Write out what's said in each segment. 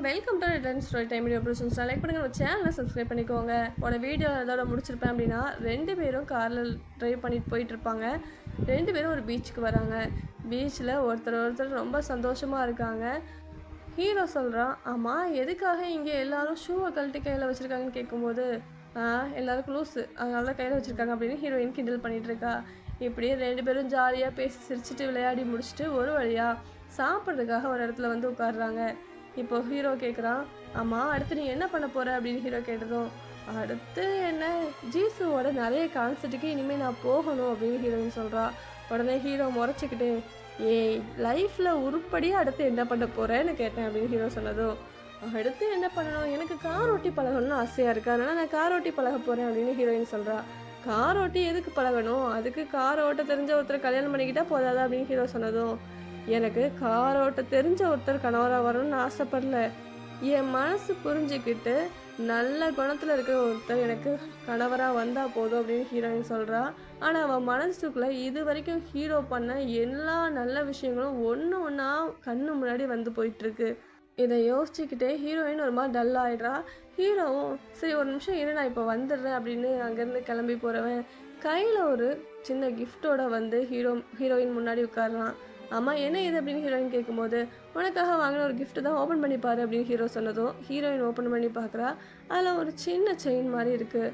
Welcome to return story time video friends like பண்ணுங்க, நம்ம சேனலை சப்ஸ்கிரைப் பண்ணிக்கோங்க. உன வீடியோ அதோட முடிச்சிருப்பேன் அப்படின்னா, 2 பேரும் காரில் ட்ரைவ் பண்ணிட்டு போயிட்டு இருப்பாங்க. 2 பேரும் ஒரு பீச்சுக்கு வராங்க. பீச்சில் ஒருத்தர் ரொம்ப சந்தோஷமாக இருக்காங்க. ஹீரோ சொல்கிறான், ஆமாம் எதுக்காக இங்கே எல்லாரும் ஷூவை கழட்டி கையில் வச்சுருக்காங்கன்னு கேட்கும்போது, எல்லாருக்கும் லூஸு அதனால தான் கையில் வச்சுருக்காங்க அப்படின்னு ஹீரோயின் கிண்டல் பண்ணிகிட்டு இருக்கா. இப்படியே 2 பேரும் ஜாலியாக பேசி சிரிச்சுட்டு விளையாடி முடிச்சுட்டு ஒரு வழியாக சாப்பிட்றதுக்காக ஒரு இடத்துல வந்து உட்காடுறாங்க. இப்போ ஹீரோ கேட்குறான், ஆமாம் அடுத்து நீ என்ன பண்ண போகிற அப்படின்னு ஹீரோ கேட்டதும், அடுத்து என்ன, ஜீசுவோட நிறைய கான்சர்ட்டுக்கு இனிமேல் நான் போகணும் அப்படின்னு ஹீரோயின் சொல்கிறா. உடனே ஹீரோ முறைச்சிக்கிட்டு, ஏய் லைஃப்பில் உருப்படியாக அடுத்து என்ன பண்ண போகிறேன்னு கேட்டேன் அப்படின்னு ஹீரோ சொன்னதும், அடுத்து என்ன பண்ணணும், எனக்கு கார் ஓட்டி பழகணும்னு ஆசையாக இருக்கு, அதனால் நான் கார் ஓட்டி பழக போகிறேன் அப்படின்னு ஹீரோயின் சொல்கிறா. கார் ஓட்டி எதுக்கு பழகணும், அதுக்கு கார் ஓட்ட தெரிஞ்ச ஒருத்தர் கல்யாணம் பண்ணிக்கிட்டா போதாதா அப்படின்னு ஹீரோ சொன்னதும், எனக்கு கார் ஓட்ட தெரிஞ்ச ஒருத்தர் கணவராக வரணும்னு ஆசைப்படல, என் மனசு புரிஞ்சுக்கிட்டு நல்ல குணத்தில் இருக்கிற ஒருத்தர் எனக்கு கணவராக வந்தால் போதும் அப்படின்னு ஹீரோயின் சொல்கிறா. ஆனால் அவன் மனசுக்குள்ளே இது வரைக்கும் ஹீரோ பண்ண எல்லா நல்ல விஷயங்களும் ஒன்று ஒன்றா கண்ணு முன்னாடி வந்து போயிட்டுருக்கு. இதை யோசிச்சுக்கிட்டே ஹீரோயின் ஒரு மாதிரி டல் ஆகிடுறா. ஹீரோவும் சரி ஒரு நிமிஷம் இரு நான் இப்போ வந்துடுறேன் அப்படின்னு அங்கேருந்து கிளம்பி போகிறவன் கையில் ஒரு சின்ன கிஃப்டோட வந்து ஹீரோயின் முன்னாடி உட்காடுறான். ஆமாம் என்ன இது அப்படின்னு ஹீரோயின் கேட்கும்போது, உனக்காக வாங்கின ஒரு கிஃப்ட் தான், ஓப்பன் பண்ணி பாரு அப்படின்னு ஹீரோ சொன்னதும் ஹீரோயின் ஓப்பன் பண்ணி பார்க்குறா. அதில் ஒரு சின்ன செயின் மாதிரி இருக்குது.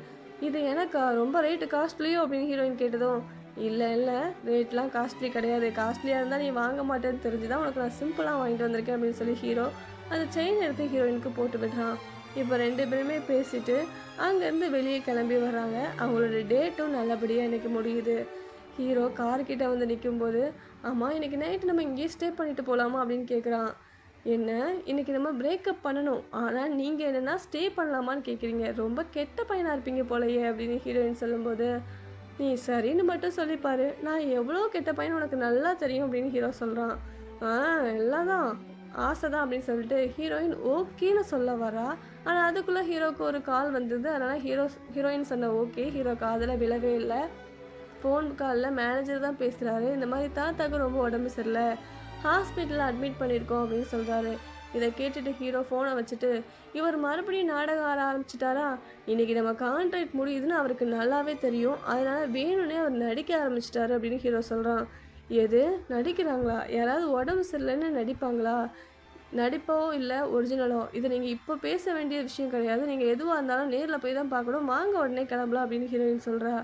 இது எனக்கா, ரொம்ப ரேட்டு காஸ்ட்லியோ அப்படின்னு ஹீரோயின் கேட்டதும், இல்லை இல்லை ரேட்லாம் காஸ்ட்லி கிடையாது, காஸ்ட்லியாக இருந்தால் நீ வாங்க மாட்டேன்னு தெரிஞ்சு தான் உனக்கு நான் சிம்பிளாக வாங்கிட்டு வந்திருக்கேன் அப்படின்னு சொல்லி ஹீரோ அந்த செயின் எடுத்து ஹீரோயினுக்கு போட்டு விடுறான். இப்போ 2 பேருமே பேசிட்டு அங்கேருந்து வெளியே கிளம்பி வர்றாங்க. அவங்களோட டேட்டும் நல்லபடியாக இன்றைக்கி முடியுது. ஹீரோ கார்கிட்ட வந்து நிற்கும்போது, ஆமாம் இன்றைக்கி நைட்டு நம்ம இங்கேயே ஸ்டே பண்ணிட்டு போகலாமா அப்படின்னு கேட்குறான். என்ன, இன்றைக்கி நம்ம பிரேக்கப் பண்ணணும், ஆனால் நீங்கள் என்னென்னா ஸ்டே பண்ணலாமான்னு கேட்குறீங்க, ரொம்ப கெட்ட பையனாக இருப்பீங்க போலையே அப்படின்னு ஹீரோயின் சொல்லும்போது, நீ சரின்னு மட்டும் சொல்லிப்பாரு, நான் எவ்வளோ கெட்ட பையன் உனக்கு நல்லா தெரியும் அப்படின்னு ஹீரோ சொல்கிறான். எல்லாம் தான் ஆசை தான் அப்படின்னு சொல்லிட்டு ஹீரோயின் ஓகேன்னு சொல்ல வரா. ஆனால் அதுக்குள்ளே ஹீரோவுக்கு ஒரு கால் வந்தது. அதனால் ஹீரோயின் சொன்ன ஓகே ஹீரோ காதில் விழவே இல்லை. ஃபோன் காலில் மேனேஜர் தான் பேசுகிறாரு. இந்த மாதிரி தாத்தாவுக்கு ரொம்ப உடம்பு சரியில்லை, ஹாஸ்பிட்டலில் அட்மிட் பண்ணியிருக்கோம் அப்படின்னு சொல்கிறாரு. இதை கேட்டுட்டு ஹீரோ ஃபோனை வச்சுட்டு, இவர் மறுபடியும் நாடகம் ஆட ஆரம்பிச்சிட்டாரா, இன்றைக்கி நம்ம கான்ட்ராக்ட் முடியுதுன்னு அவருக்கு நல்லாவே தெரியும், அதனால் வேணும்னே அவர் நடிக்க ஆரம்பிச்சிட்டாரு அப்படின்னு ஹீரோ சொல்கிறான். எது நடிக்கிறாங்களா, யாராவது உடம்பு சரியில்லைன்னு நடிப்பாங்களா, நடிப்போ இல்லை ஒரிஜினலோ, இது நீங்கள் இப்போ பேச வேண்டிய விஷயம் கிடையாது, நீங்கள் எதுவாக இருந்தாலும் நேரில் போய் தான் பார்க்கணும், வாங்க உடனே கிளம்பலாம் அப்படின்னு ஹீரோயின் சொல்கிறா.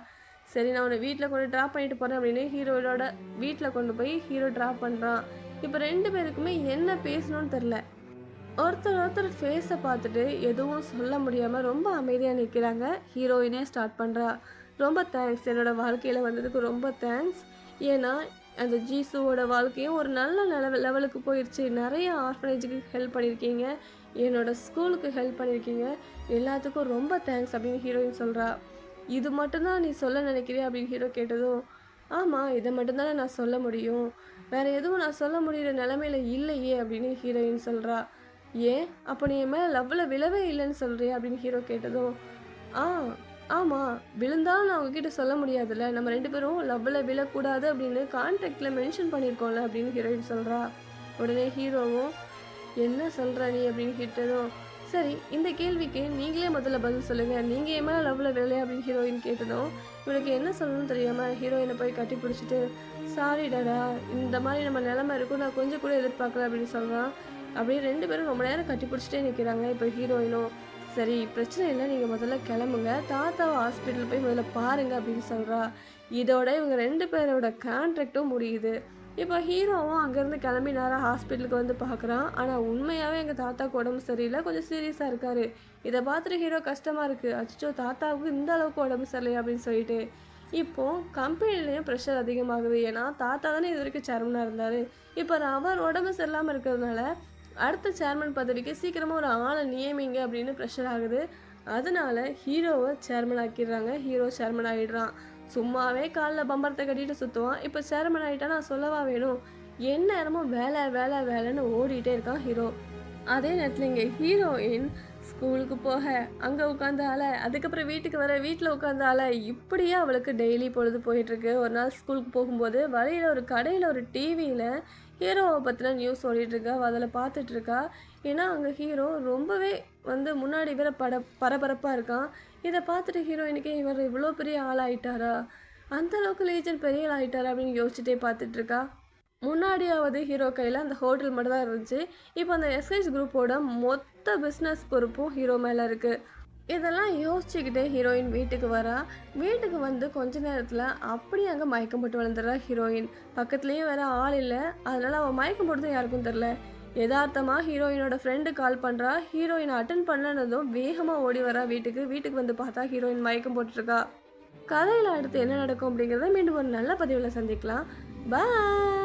சரி நான் உன்னை வீட்டில் கொண்டு ட்ராப் பண்ணிட்டு போகிறேன் அப்படின்னு ஹீரோயோட வீட்டில் கொண்டு போய் ஹீரோ ட்ராப் பண்ணுறான். இப்போ 2 பேருக்குமே என்ன பேசணும்னு தெரில. ஒருத்தர் ஃபேஸை பார்த்துட்டு எதுவும் சொல்ல முடியாமல் ரொம்ப அமைதியாக நிற்கிறாங்க. ஹீரோயினே ஸ்டார்ட் பண்ணுறா. ரொம்ப தேங்க்ஸ், என்னோடய வாழ்க்கையில் வந்ததுக்கு ரொம்ப தேங்க்ஸ். ஏன்னா அந்த ஜீசுவோட வாழ்க்கையும் ஒரு நல்ல லெவலுக்கு போயிடுச்சு, நிறைய ஆர்ஃபனேஜுக்கு ஹெல்ப் பண்ணியிருக்கீங்க, என்னோடய ஸ்கூலுக்கு ஹெல்ப் பண்ணியிருக்கீங்க, எல்லாத்துக்கும் ரொம்ப தேங்க்ஸ் அப்படின்னு ஹீரோயின் சொல்கிறா. இது மட்டும்தான் நீ சொல்ல நினைக்கிறியா அப்படின்னு ஹீரோ கேட்டதும், ஆமாம் இதை மட்டும்தானே நான் சொல்ல முடியும், வேறு எதுவும் நான் சொல்ல முடிகிற நிலமையில இல்லையே அப்படின்னு ஹீரோயின் சொல்கிறா. ஏன் அப்போ நீ என் மேலே லவ்வில் விழவே இல்லைன்னு சொல்கிறியா அப்படின்னு ஹீரோ கேட்டதும், ஆ ஆமாம் விழுந்தாலும் நான் உங்ககிட்ட சொல்ல முடியாதுல்ல, நம்ம 2 பேரும் லவ்வில் விழக்கூடாது அப்படின்னு கான்ட்ராக்டில் மென்ஷன் பண்ணியிருக்கோம்ல அப்படின்னு ஹீரோயின் சொல்கிறா. உடனே ஹீரோவும் என்ன சொல்கிற நீ அப்படின்னு கேட்டதும், சரி இந்த கேள்விக்கு நீங்களே முதல்ல பதில் சொல்லுங்கள், நீங்கள் என் மேலே லவ்வில் விழலையா அப்படின்னு ஹீரோயின் கேட்டதும், இவனுக்கு என்ன சொல்லணும்னு தெரியாமல் ஹீரோயினை போய் கட்டி பிடிச்சிட்டு, சாரி டாடா இந்த மாதிரி நம்ம நிலமை இருக்கும், நான் கொஞ்சம் கூட எதிர்பார்க்கல அப்படின்னு சொல்கிறான். அப்படியே 2 பேரும் ரொம்ப நேரம் கட்டி பிடிச்சிட்டே நிற்கிறாங்க. இப்போ ஹீரோயினும் சரி பிரச்சனை இல்லை, நீங்கள் முதல்ல கிளம்புங்க, தாத்தாவை ஹாஸ்பிட்டல் போய் முதல்ல பாருங்கள் அப்படின்னு சொல்கிறா. இதோட இவங்க 2 பேரோட கான்ட்ராக்டும் முடியுது. இப்போ ஹீரோவும் அங்கேருந்து கிளம்பி நேராக ஹாஸ்பிட்டலுக்கு வந்து பார்க்குறான். ஆனால் உண்மையாகவே எங்கள் தாத்தாவுக்கு உடம்பு சரியில்லை, கொஞ்சம் சீரியஸாக இருக்கார். இதை பார்த்துட்டு ஹீரோ கஷ்டமாக இருக்குது, அச்சோ தாத்தாவுக்கு இந்த அளவுக்கு உடம்பு சரியில்லை அப்படின்னு சொல்லிட்டு. இப்போது கம்பெனிலையும் ப்ரெஷர் அதிகமாகுது. ஏன்னா தாத்தா தானே இது வரைக்கும் சேர்மனாக இருந்தார். இப்போ அவர் உடம்பு சரியில்லாமல் இருக்கிறதுனால அடுத்த சேர்மன் பதவிக்கு சீக்கிரமாக ஒரு ஆளை நியமிங்க அப்படின்னு ப்ரெஷர் ஆகுது. அதனால ஹீரோவை சேர்மன் ஆக்கிடுறாங்க. ஹீரோ சேர்மன் ஆகிடுறான். சும்மாவே காலில் பம்பரத்தை கட்டிட்டு சுற்றுவான், இப்போ சேர்மன் ஆகிட்டா நான் சொல்லவா வேணும், எந்நேரமும் வேலை வேலை வேலைன்னு ஓடிட்டே இருக்கான் ஹீரோ. அதே நேரத்தில் இங்கே ஹீரோயின் ஸ்கூலுக்கு போக அங்கே உட்காந்து ஆள, அதுக்கப்புறம் வீட்டுக்கு வர வீட்டில் உட்காந்து ஆள, இப்படியே அவளுக்கு டெய்லி பொழுது போயிட்டுருக்கு. ஒரு நாள் ஸ்கூலுக்கு போகும்போது வழியில் ஒரு கடையில் ஒரு டிவியில் ஹீரோவை பற்றின நியூஸ் ஓடிட்டுருக்கா, அதில் பார்த்துட்ருக்கா. ஏன்னா அங்கே ஹீரோ ரொம்பவே முன்னாடி விட பரபரப்பாக இருக்கான். இதை பார்த்துட்டு ஹீரோயினுக்கே இவர் இவ்வளோ பெரிய ஆள் ஆயிட்டாரா, அந்த அளவுக்கு லீஜன் பெரிய ஆள் ஆயிட்டாரா அப்படின்னு யோசிச்சுட்டே பார்த்துட்ருக்கா. முன்னாடியாவது ஹீரோ கையில் அந்த ஹோட்டல் மட்டும் தான் இருந்துச்சு. இப்போ அந்த எஸ்ஹெச் குரூப்போட மொத்த பிஸ்னஸ் பொறுப்பும் ஹீரோ மேலே இருக்குது. இதெல்லாம் யோசிச்சுக்கிட்டே ஹீரோயின் வீட்டுக்கு வரா. வீட்டுக்கு கொஞ்ச நேரத்தில் அப்படியே அங்கே மயக்கம் போட்டு விழுந்துடுறா ஹீரோயின். பக்கத்துலேயும் வேற ஆள் இல்லை, அதனால அவள் மயக்கம் போடுறது யாருக்கும் தெரில. யதார்த்தமாக ஹீரோயினோட ஃப்ரெண்டு கால் பண்ணுறா. ஹீரோயின் அட்டன் பண்ணனதும் வேகமாக ஓடி வரா வீட்டுக்கு. வீட்டுக்கு பார்த்தா ஹீரோயின் மயக்கம் போட்டுருக்கா. கதையில் அடுத்து என்ன நடக்கும் அப்படிங்கிறத மீண்டும் ஒரு நல்ல பதிவில் சந்திக்கலாம். பாய்.